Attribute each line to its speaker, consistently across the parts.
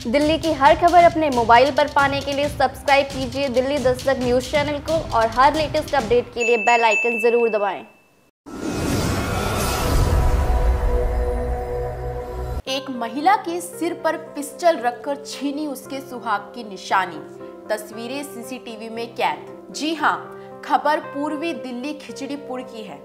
Speaker 1: दिल्ली की हर खबर अपने मोबाइल पर पाने के लिए सब्सक्राइब कीजिए दिल्ली दस्तक न्यूज चैनल को और हर लेटेस्ट अपडेट के लिए बेल आइकन जरूर दबाएं।
Speaker 2: एक महिला के सिर पर पिस्टल रखकर छीनी उसके सुहाग की निशानी। तस्वीरें सीसीटीवी में कैद। जी हां, खबर पूर्वी दिल्ली खिचड़ीपुर की है,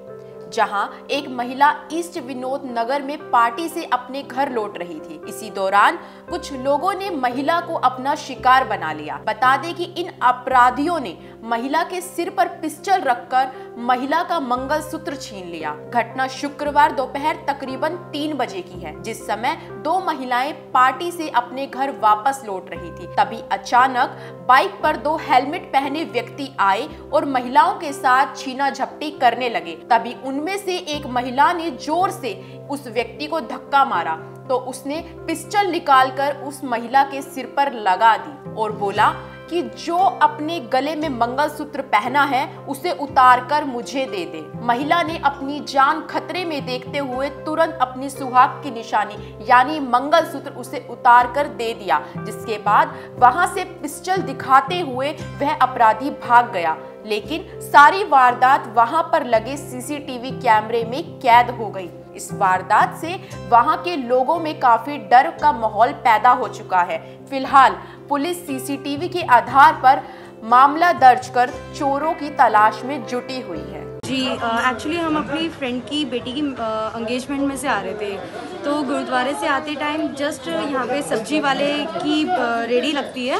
Speaker 2: जहां एक महिला ईस्ट विनोद नगर में पार्टी से अपने घर लौट रही थी। इसी दौरान कुछ लोगों ने महिला को अपना शिकार बना लिया। बता दें कि इन अपराधियों ने महिला के सिर पर पिस्टल रखकर महिला का मंगलसूत्र छीन लिया। घटना शुक्रवार दोपहर तकरीबन 3 बजे की है, जिस समय 2 महिलाएं पार्टी से अपने घर वापस लौट रही थी। तभी अचानक बाइक पर 2 हेलमेट पहने व्यक्ति आए और महिलाओं के साथ छीना झपटी करने लगे। तभी उनमें से एक महिला ने जोर से उस व्यक्ति को धक्का मारा तो उसने पिस्टल निकालकर उस महिला के सिर पर लगा दी और बोला कि जो अपने गले में मंगलसूत्र पहना है उसे उतार कर मुझे दे दे। महिला ने अपनी जान खतरे में देखते हुए तुरंत अपनी सुहाग की निशानी यानी मंगलसूत्र उसे उतार कर दे दिया, जिसके बाद वहां से पिस्टल दिखाते हुए वह अपराधी भाग गया। लेकिन सारी वारदात वहां पर लगे सीसीटीवी कैमरे में कैद हो गई। इस वारदात से वहां के लोगों में काफी डर का माहौल पैदा हो चुका है। फिलहाल पुलिस सीसीटीवी के आधार पर मामला दर्ज कर चोरों की तलाश में जुटी हुई है।
Speaker 3: जी एक्चुअली हम अपनी फ्रेंड की बेटी की एंगेजमेंट में से आ रहे थे, तो गुरुद्वारे से आते टाइम जस्ट यहाँ पे सब्जी वाले की रेडी लगती है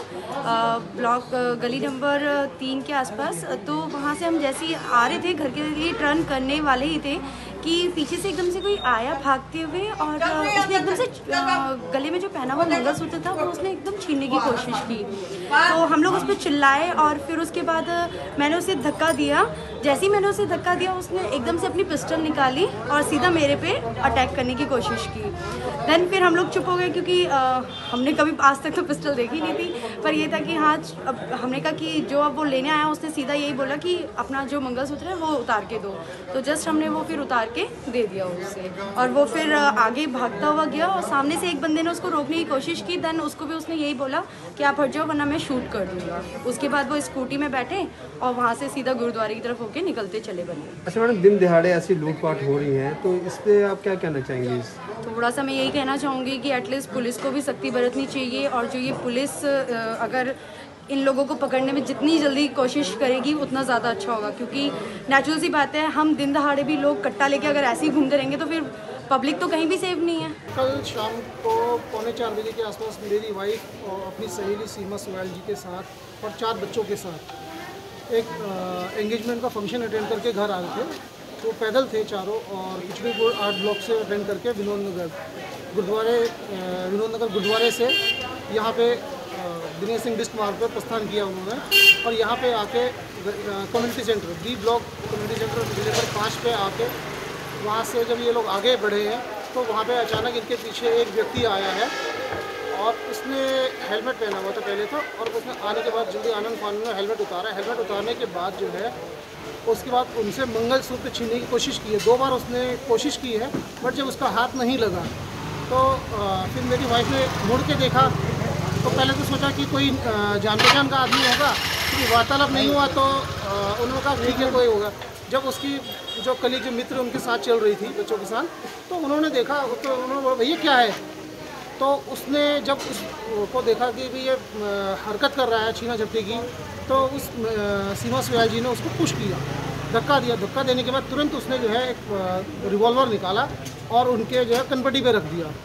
Speaker 3: ब्लॉक गली नंबर 3 के आसपास। तो वहाँ से हम जैसे ही आ रहे थे, घर के लिए टर्न करने वाले ही थे कि पीछे से एकदम से कोई आया भागते हुए और उसने एकदम से गले में जो पहना हुआ मंगलसूत्र था वो उसने एकदम छीनने की कोशिश की। तो हम लोग उस पर चिल्लाए और फिर उसके बाद मैंने उसे धक्का दिया। जैसे ही मैंने उसे धक्का दिया उसने एकदम से अपनी पिस्टल निकाली और सीधा मेरे पे अटैक करने की कोशिश की। देन फिर हम लोग चुप हो गए क्योंकि हमने कभी आज तक तो पिस्टल देखी नहीं थी, पर ये था कि हाँ, अब हमने कहा कि जो अब वो लेने आया उसने सीधा यही बोला कि अपना जो मंगलसूत्र है वो उतार के दो। तो जस्ट हमने वो फिर उतार के दे दिया उसे और वो फिर आगे भागता हुआ गया और सामने से एक बंदे ने उसको रोकने की कोशिश की। देन उसको भी उसने यही बोला कि आप हट जाओ वरना मैं शूट कर दूंगा। उसके बाद वो स्कूटी में बैठे और वहाँ से सीधा गुरुद्वारे की तरफ होके निकलते चले बने।
Speaker 4: अच्छा मैडम, दिन दिहाड़े ऐसी लूटपाट हो रही है तो इस पे आप क्या कहना चाहेंगे?
Speaker 3: थोड़ा सा मैं यही कहना चाहूँगी कि एटलीस्ट पुलिस को भी सख्ती बरतनी चाहिए और जो ये पुलिस अगर इन लोगों को पकड़ने में जितनी जल्दी कोशिश करेगी उतना ज़्यादा अच्छा होगा, क्योंकि नेचुरल सी बात है, हम दिन दहाड़े भी लोग कट्टा लेके अगर ऐसे ही घूमते रहेंगे तो फिर पब्लिक तो कहीं भी सेफ नहीं है।
Speaker 5: कल शाम को 3:45 बजे के आसपास मेरी वाइफ और अपनी सहेली सीमा सुहैल जी के साथ और 4 बच्चों के साथ एक एंगेजमेंट का फंक्शन अटेंड करके घर आ रहे थे। तो पैदल थे चारों और खिचड़ीपुर 8 ब्लॉक से अटेंड करके विनोद नगर गुरुद्वारे से यहाँ पे दिनेश सिंह बिस्ट मार्ग पर प्रस्थान किया उन्होंने और यहाँ पे आके community centre B block community centre number 5 पे आके वहाँ से जब ये लोग आगे बढ़े हैं तो वहाँ पे अचानक इनके पीछे एक व्यक्ति आया है और उसने हेलमेट पहना हुआ था पहले तो, और उसने आने के बाद जल्दी आनंद फानंद में हेलमेट उतारा। हेलमेट उतारने के बाद जो है उसके बाद उनसे मंगलसूत्र छीनने की कोशिश की है। 2 बार उसने कोशिश की है बट जब उसका हाथ नहीं लगा तो फिर मेरी वाइफ ने मुड़ के देखा तो पहले तो सोचा कि कोई जान पहचान का आदमी होगा, क्योंकि वार्तालाप नहीं हुआ तो उन्होंने कहा ठीक है कोई होगा। जब उसकी जो कलीग जो मित्र उनके साथ चल रही थी बच्चों के साथ, तो उन्होंने देखा तो उन्होंने बोला भैया क्या है। तो उसने जब उसको देखा कि भी ये हरकत कर रहा है छीना झपटी की, तो उस सीमा सुहैल जी ने उसको पुश किया, धक्का दिया। धक्का देने के बाद तुरंत उसने जो है एक रिवॉल्वर निकाला और उनके जो है कनपटी पे रख दिया।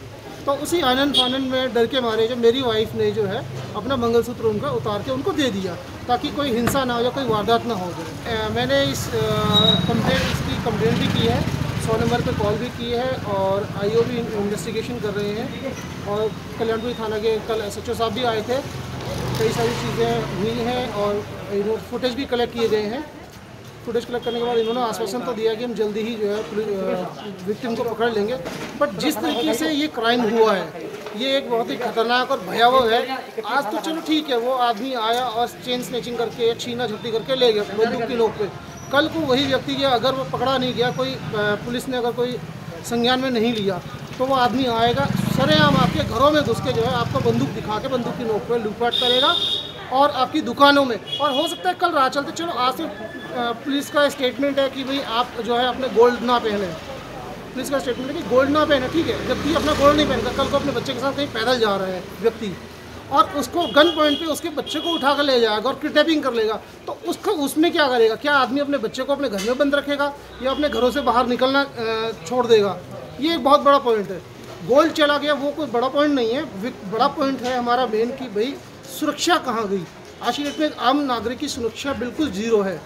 Speaker 5: तो उसी आनंद फानंद में डर के मारे जो मेरी वाइफ ने जो है अपना मंगलसूत्र उनका उतार के उनको दे दिया ताकि कोई हिंसा ना हो या कोई वारदात ना हो जाए। मैंने इसकी कंप्लेंट भी की है, 100 नंबर पे कॉल भी की है और आईओ भी इन्वेस्टिगेशन कर रहे हैं और कल्याणपुरी थाना के कल SHO साहब भी आए थे। कई सारी चीज़ें हुई हैं और फुटेज भी कलेक्ट किए गए हैं। फुटेज कलेक्ट करने के बाद इन्होंने आश्वासन तो दिया कि हम जल्दी ही जो है विक्टिम को पकड़ लेंगे। बट जिस तरीके से ये क्राइम हुआ है ये एक बहुत ही खतरनाक और भयावह है। आज तो चलो ठीक है, वो आदमी आया और चेन स्नैचिंग करके छीना झपटी करके ले गया बंदूक की नोक पे। कल को वही व्यक्ति अगर वो पकड़ा नहीं गया, कोई पुलिस ने अगर कोई संज्ञान में नहीं लिया तो वो आदमी आएगा सरेआम आपके घरों में घुस के जो है आपको बंदूक दिखा के बंदूक की नोक पर लूटपाट करेगा और आपकी दुकानों में। और हो सकता है कल रात चलते, चलो आज से पुलिस का स्टेटमेंट है कि भाई आप जो है अपने गोल्ड ना पहने, पुलिस का स्टेटमेंट है कि गोल्ड ना पहने, ठीक है। व्यक्ति अपना गोल्ड नहीं पहनेगा, कल को अपने बच्चे के साथ कहीं पैदल जा रहा है व्यक्ति और उसको गन पॉइंट पे उसके बच्चे को उठा कर ले जाएगा और किडनैपिंग कर लेगा, तो उसको उसमें क्या करेगा? क्या आदमी अपने बच्चे को अपने घर में बंद रखेगा या अपने घरों से बाहर निकलना छोड़ देगा? ये एक बहुत बड़ा पॉइंट है। गोल्ड चला गया वो कोई बड़ा पॉइंट नहीं है, बड़ा पॉइंट है हमारा मेन कि भाई सुरक्षा कहाँ गई। आज की डेट में आम नागरिक की सुरक्षा बिल्कुल जीरो है।